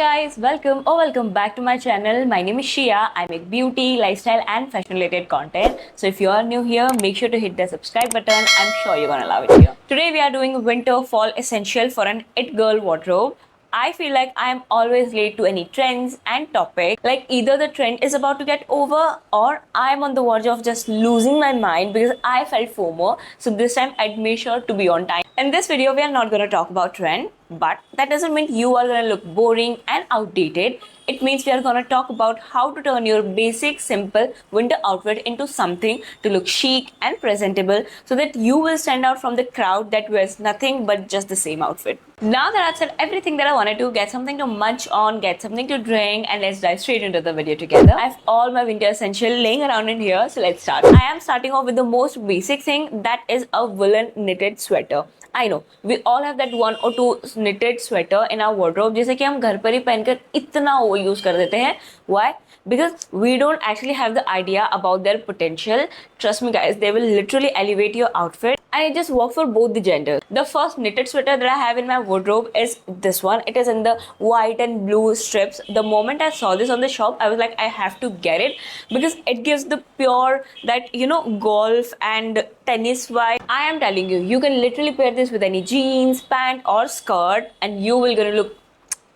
guys, welcome back to my channel. My name is Shia. I make beauty, lifestyle and fashion related content. So if you are new here, make sure to hit the subscribe button. I'm sure you're gonna love it here. Today we are doing winter fall essential for an it girl wardrobe. I feel like I'm always late to any trends and topic. Like either the trend is about to get over or I'm on the verge of just losing my mind because I felt FOMO. So this time I'd make sure to be on time. In this video, we are not going to talk about trend, but that doesn't mean you are going to look boring and outdated. It means we are going to talk about how to turn your basic, simple winter outfit into something to look chic and presentable so that you will stand out from the crowd that wears nothing but just the same outfit. Now that I've said everything that I wanted to, get something to munch on, get something to drink, and let's dive straight into the video together. I have all my winter essential laying around in here, so let's start. I am starting off with the most basic thing, that is a woolen knitted sweater. I know we all have that one or two knitted sweater in our wardrobe जैसे कि हम घर पर ही पहनकर इतना over use कर देते हैं. Why? Because we don't actually have the idea about their potential. Trust me guys, they will literally elevate your outfit and it just works for both the genders. The first knitted sweater that I have in my wardrobe is this one. It is in the white and blue strips. The moment I saw this on the shop, I was like, I have to get it because it gives the pure that golf and tennis vibe. I am telling you, you can literally pair this with any jeans, pant or skirt and you will gonna look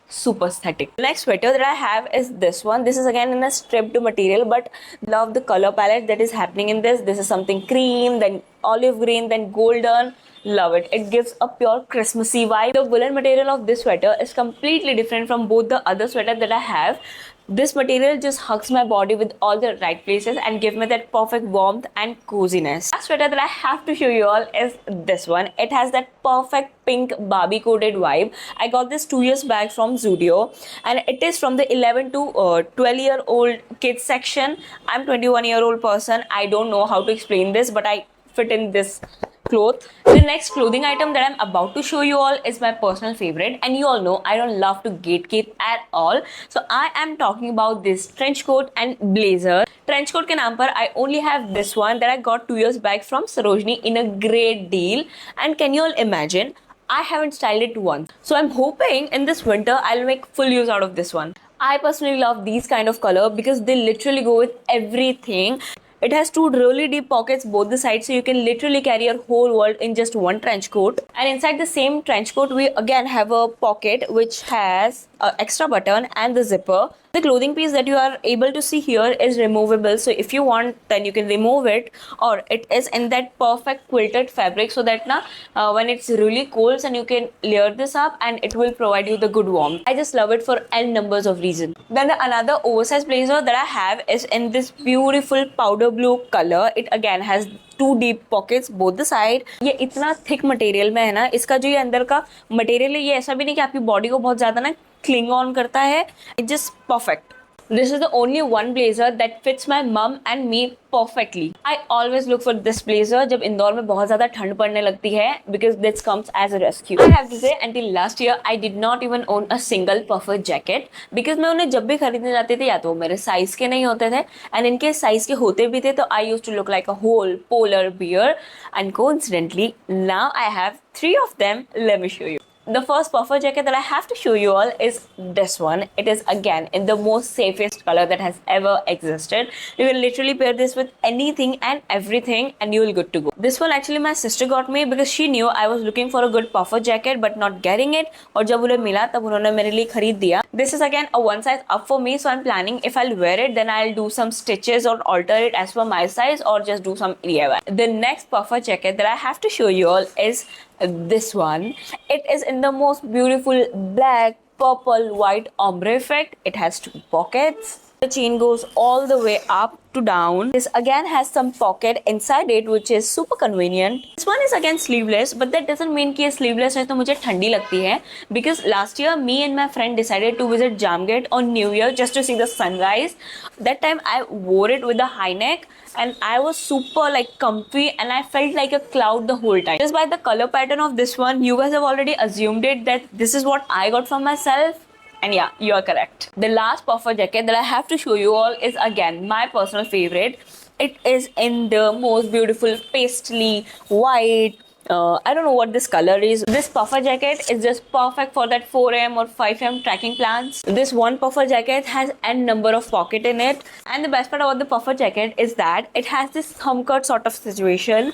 super aesthetic. The next sweater that I have is this one. This is again in a stripped material, but love the color palette that is happening in this. This is something cream, then olive green, then golden. Love it. It gives a pure Christmassy vibe. The woolen material of this sweater is completely different from both the other sweater that I have. This material just hugs my body with all the right places and give me that perfect warmth and coziness. Last sweater that I have to show you all is this one. It has that perfect pink Barbie coated vibe. I got this 2 years back from Zudio and it is from the 11 to 12-year-old kids section. I'm 21-year-old person. I don't know how to explain this, but I fit in this cloth. The next clothing item that I'm about to show you all is my personal favorite, and you all know I don't love to gatekeep at all. So I am talking about this trench coat and blazer. Trench coat ke naam par I only have this one that I got 2 years back from Sarojini in a great deal. And can you all imagine? I haven't styled it once. So I'm hoping in this winter I'll make full use out of this one. I personally love these kind of color because they literally go with everything. It has two really deep pockets both the sides, so you can literally carry your whole world in just one trench coat. And inside the same trench coat, we again have a pocket which has an extra button and the zipper. The clothing piece that you are able to see here is removable, so if you want then you can remove it, or it is in that perfect quilted fabric so that when it's really cold and you can layer this up and it will provide you the good warmth. I just love it for n numbers of reasons. Then another oversized blazer that I have is in this beautiful powder blue color. It again has two deep pockets both the side. ये इतना thick material में है ना, इसका जो ये अंदर का material है ये ऐसा भी नहीं कि आपकी body को बहुत ज़्यादा ना cling on करता है. It's just perfect. This is the only one blazer that fits my mum and me perfectly. I always look for this blazer जब इंदौर में बहुत ज़्यादा ठंड पड़ने लगती है because this comes as a rescue. I have to say until last year I did not even own a single puffer jacket because मैं उन्हें जब भी खरीदने जाती थी या तो मेरे साइज के नहीं होते थे and इनके साइज के होते भी थे तो I used to look like a whole polar bear, and coincidentally now I have 3 of them. Let me show you. The first puffer jacket that I have to show you all is this one. It is again in the most safest color that has ever existed. You can literally pair this with anything and everything and you will good to go. This one actually my sister got me because she knew I was looking for a good puffer jacket but not getting it. और जब उन्हें मिला तब उन्होंने मेरे लिए खरीद दिया. This is again a one size up for me, so I'm planning if I'll wear it then I'll do some stitches or alter it as per my size or just do some DIY. The next puffer jacket that I have to show you all is this one. It is in the most beautiful black, purple, white ombre effect. It has 2 pockets. The chain goes all the way up to down. This again has some pocket inside it which is super convenient. This one is again sleeveless, but that doesn't mean कि ये sleeveless है तो मुझे ठंडी लगती है because last year me and my friend decided to visit Jamgate on New Year just to see the sunrise. That time I wore it with a high neck and I was super like comfy and I felt like a cloud the whole time. Just by the color pattern of this one, you guys have already assumed it that this is what I got for myself. And yeah, you are correct. The last puffer jacket that I have to show you all is again my personal favorite. It is in the most beautiful pastely white I don't know what this color is. This puffer jacket is just perfect for that 4 a.m. or 5 a.m. tracking plans. This one puffer jacket has n number of pocket in it, and the best part about the puffer jacket is that it has this thumb cut sort of situation.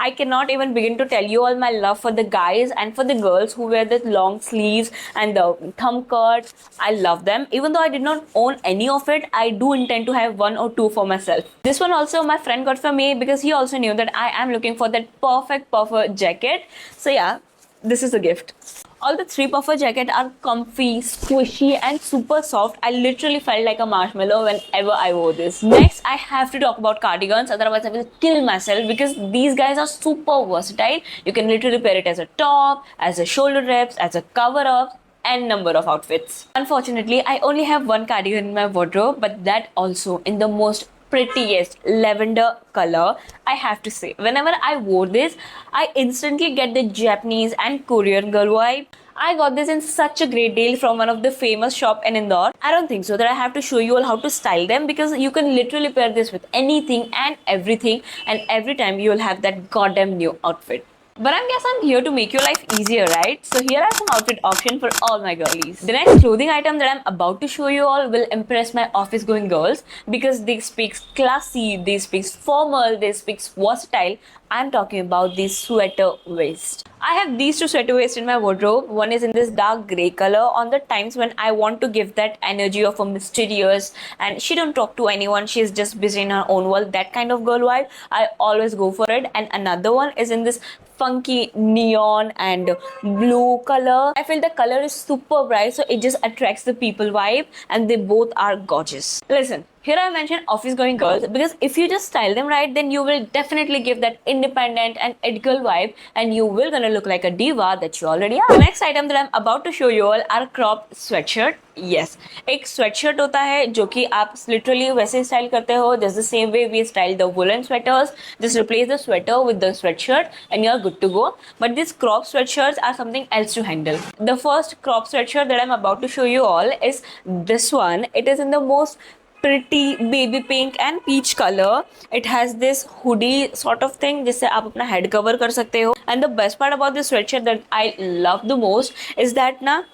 I cannot even begin to tell you all my love for the guys and for the girls who wear the long sleeves and the thumb cuts. I love them. Even though I did not own any of it, I do intend to have one or two for myself. This one also my friend got for me because he also knew that I am looking for that perfect puffer jacket. So yeah, this is a gift. All the three puffer jacket are comfy, squishy and super soft. I literally felt like a marshmallow whenever I wore this. Next, I have to talk about cardigans, otherwise I will kill myself because these guys are super versatile. You can literally pair it as a top, as a shoulder wraps, as a cover up, and number of outfits. Unfortunately, I only have one cardigan in my wardrobe, but that also in the most prettiest lavender color. I have to say, whenever I wore this, I instantly get the Japanese and Korean girl vibe. I got this in such a great deal from one of the famous shop in Indore. I don't think so that I have to show you all how to style them because you can literally pair this with anything and everything, and every time you will have that goddamn new outfit. But I guess I'm here to make your life easier, right? So here are some outfit options for all my girlies. The next clothing item that I'm about to show you all will impress my office going girls because they speak classy, they speak formal, they speak versatile. I'm talking about the sweater waist. I have these two sweater waists in my wardrobe. One is in this dark grey color on the times when I want to give that energy of a mysterious and she don't talk to anyone, she's just busy in her own world, that kind of girl vibe. I always go for it. And another one is in this funky neon and blue color. I feel the color is super bright, so it just attracts the people vibe, and they both are gorgeous. Listen, here I mentioned office going girls because if you just style them right, then you will definitely give that independent and it girl vibe, and you will gonna look like a diva that you already are. The next item that I'm about to show you all are cropped sweatshirt. Yes, एक sweatshirt होता है जो कि आप literally वैसे style करते हो, just the same way we style the woolen sweaters. Just replace the sweater with the sweatshirt and you're good to go. But these crop sweatshirts are something else to handle. The first crop sweatshirt that I'm about to show you all is this one. It is in the most pretty baby pink and peach color. It has this hoodie sort of thing जिससे आप अपना head cover कर सकते हो. And the best part about this sweatshirt that I love the most is that ना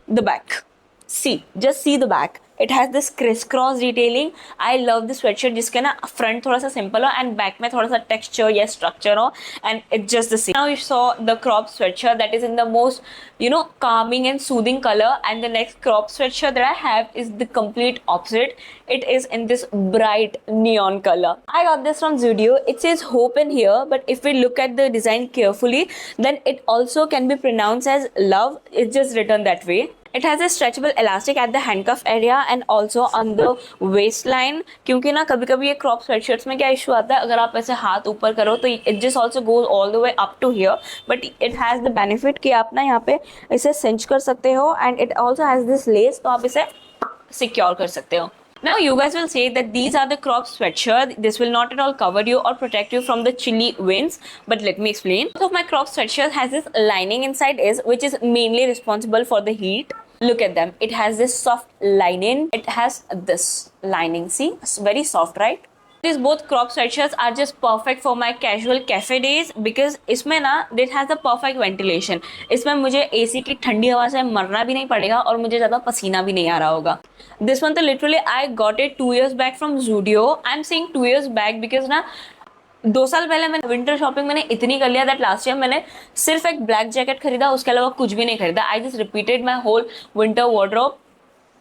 the back. See, just see the back. It has this crisscross detailing. I love the sweatshirt जिसके ना front थोड़ा सा simple हो and back में थोड़ा सा texture या structure हो, and it's just the same. Now you saw the crop sweatshirt that is in the most, calming and soothing color, and the next crop sweatshirt that I have is the complete opposite. It is in this bright neon color. I got this from Zudio. It says hope in here, but if we look at the design carefully, then it also can be pronounced as love. It's just written that way. It has a stretchable elastic at the handcuff area and also on the waistline. क्योंकि ना कभी कभी ये crop sweatshirts में क्या issue आता है, अगर आप ऐसे हाथ ऊपर करो तो it just also goes all the way up to here, but it has the benefit कि आप ना यहाँ पे इसे cinch कर सकते हो, and it also has this lace, तो आप इसे secure कर सकते हो. Now you guys will say that these are the crop sweatshirt. This will not at all cover you or protect you from the chilly winds. But let me explain. Most of my crop sweatshirt has this lining inside which is mainly responsible for the heat. Look at them. It has this soft lining. It has this lining. See, it's very soft, right? These both crop sweatshirts are just perfect for my casual cafe days because इसमें ना it has the perfect ventilation. इसमें मुझे AC की ठंडी हवा से मरना भी नहीं पड़ेगा और मुझे ज़्यादा पसीना भी नहीं आ रहा होगा. This one तो literally I got it 2 years back from Zudio. I'm saying 2 years back because ना 2 साल पहले मैंने विंटर शॉपिंग मैंने इतनी कर लिया दैट लास्ट ईयर मैंने सिर्फ एक ब्लैक जैकेट खरीदा, उसके अलावा कुछ भी नहीं खरीदा. I just repeated my whole winter wardrobe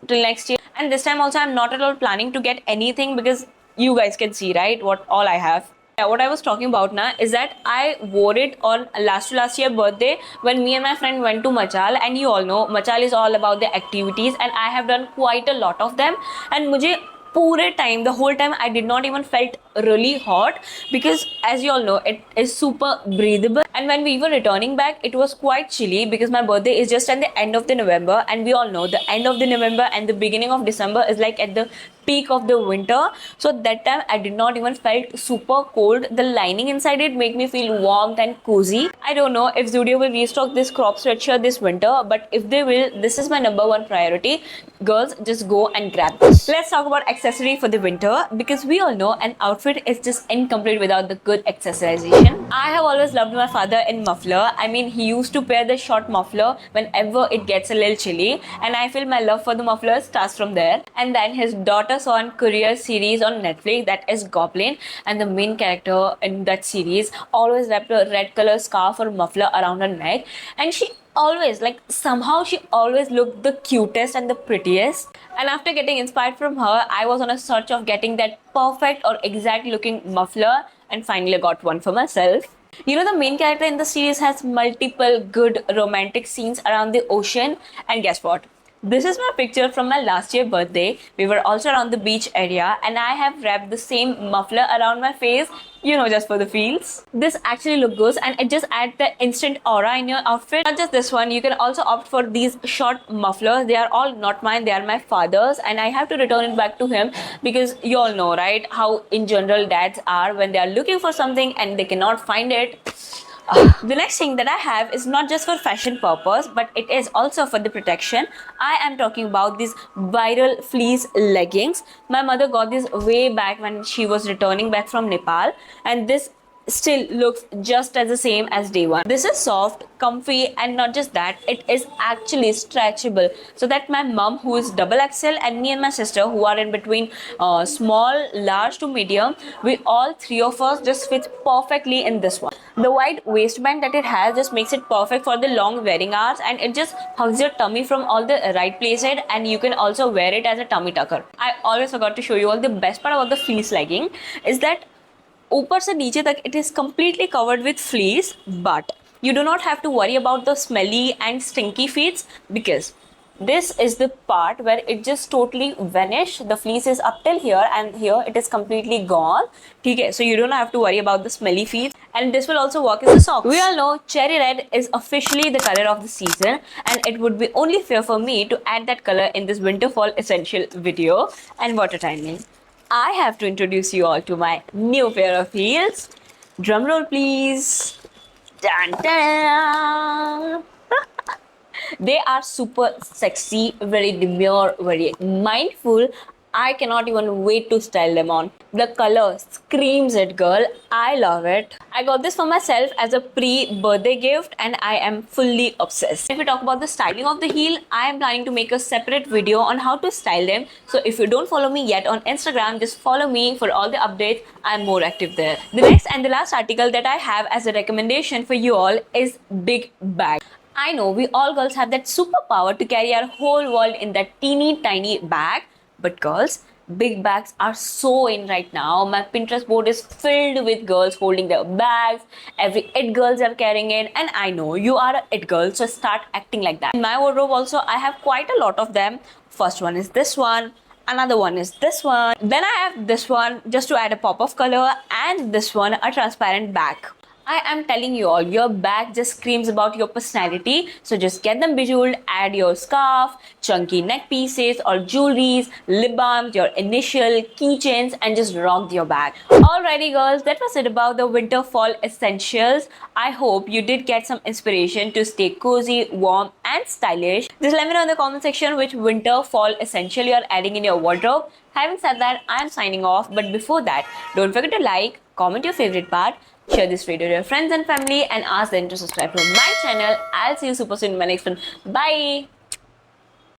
till next year, and this time also I'm not at all planning to get anything because you guys can see, right, what all I have. Yeah, what I was talking about now is that I wore it on last year birthday when me and my friend went to Machal, and you all know Machal is all about the activities and I have done quite a lot of them, and मुझे पूरे time, the whole time I did not even felt really hot because as you all know it is super breathable, and when we were returning back it was quite chilly because my birthday is just at the end of the November, and we all know the end of the November and the beginning of December is like at the peak of the winter, so that time I did not even felt super cold. The lining inside it make me feel warm and cozy. I don't know if Zudio will restock this crop sweatshirt this winter, but if they will, this is my #1 priority. Girls, just go and grab this. Let's talk about accessory for the winter because we all know an outfit outfit is just incomplete without the good accessorization. I have always loved my father in muffler. I mean, he used to wear the short muffler whenever it gets a little chilly, and I feel my love for the muffler starts from there. And then his daughter saw a Korean series on Netflix that is Goblin, and the main character in that series always wrapped a red color scarf or muffler around her neck, and she always, like, somehow she always looked the cutest and the prettiest. And after getting inspired from her, I was on a search of getting that perfect or exact looking muffler, and finally got one for myself. You know, the main character in the series has multiple good romantic scenes around the ocean, and guess what? This is my picture from my last year birthday. We were also around the beach area, and I have wrapped the same muffler around my face, you know, just for the feels. This actually looks good, and it just adds the instant aura in your outfit. Not just this one, you can also opt for these short mufflers. They are all not mine, they are my father's, and I have to return it back to him because you all know, right, how in general dads are when they are looking for something and they cannot find it. The next thing that I have is not just for fashion purpose, but it is also for the protection. I am talking about these viral fleece leggings. My mother got this way back when she was returning back from Nepal, and this still looks just as the same as day one. This is soft, comfy, and not just that, it is actually stretchable, so that my mom, who is double XL, and me and my sister, who are in between small, large to medium, we all three of us just fit perfectly in this one. The wide waistband that it has just makes it perfect for the long wearing hours, and it just hugs your tummy from all the right places, and you can also wear it as a tummy tucker. I always forgot to show you all the best part about the fleece legging is that ऊपर से नीचे तक it is completely covered with fleece, but you do not have to worry about the smelly and stinky feet because this is the part where it just totally vanish. The fleece is up till here, and here it is completely gone. Okay, so you don't have to worry about the smelly feet, and this will also work as a sock. We all know cherry red is officially the color of the season, and it would be only fair for me to add that color in this winter fall essential video. And what a timing! I have to introduce you all to my new pair of heels. Drum roll, please. Dun, dun. They are super sexy, very demure, very mindful. I cannot even wait to style them on. The color screams it, girl. I love it. I got this for myself as a pre-birthday gift, and I am fully obsessed. If we talk about the styling of the heel, I am planning to make a separate video on how to style them. So if you don't follow me yet on Instagram, just follow me for all the updates. I'm more active there. The next and the last article that I have as a recommendation for you all is big bag. I know we all girls have that superpower to carry our whole world in that teeny tiny bag. But girls, big bags are so in right now. My Pinterest board is filled with girls holding their bags. Every it girls are carrying it, and I know you are a it girl, so start acting like that. In my wardrobe also, I have quite a lot of them. First one is this one. Another one is this one. Then I have this one just to add a pop of color, and this one, a transparent bag. I am telling you all, your bag just screams about your personality. So just get them bejeweled, add your scarf, chunky neck pieces or jewelries, lip balms, your initial, keychains, and just rock your bag. Alrighty girls, that was it about the winter fall essentials. I hope you did get some inspiration to stay cozy, warm, and stylish. Just let me know in the comment section which winter fall essential you are adding in your wardrobe. Having said that, I am signing off. But before that, don't forget to like, comment your favorite part, share this video to your friends and family, and ask them to subscribe to my channel. I'll see you super soon in my next one. Bye!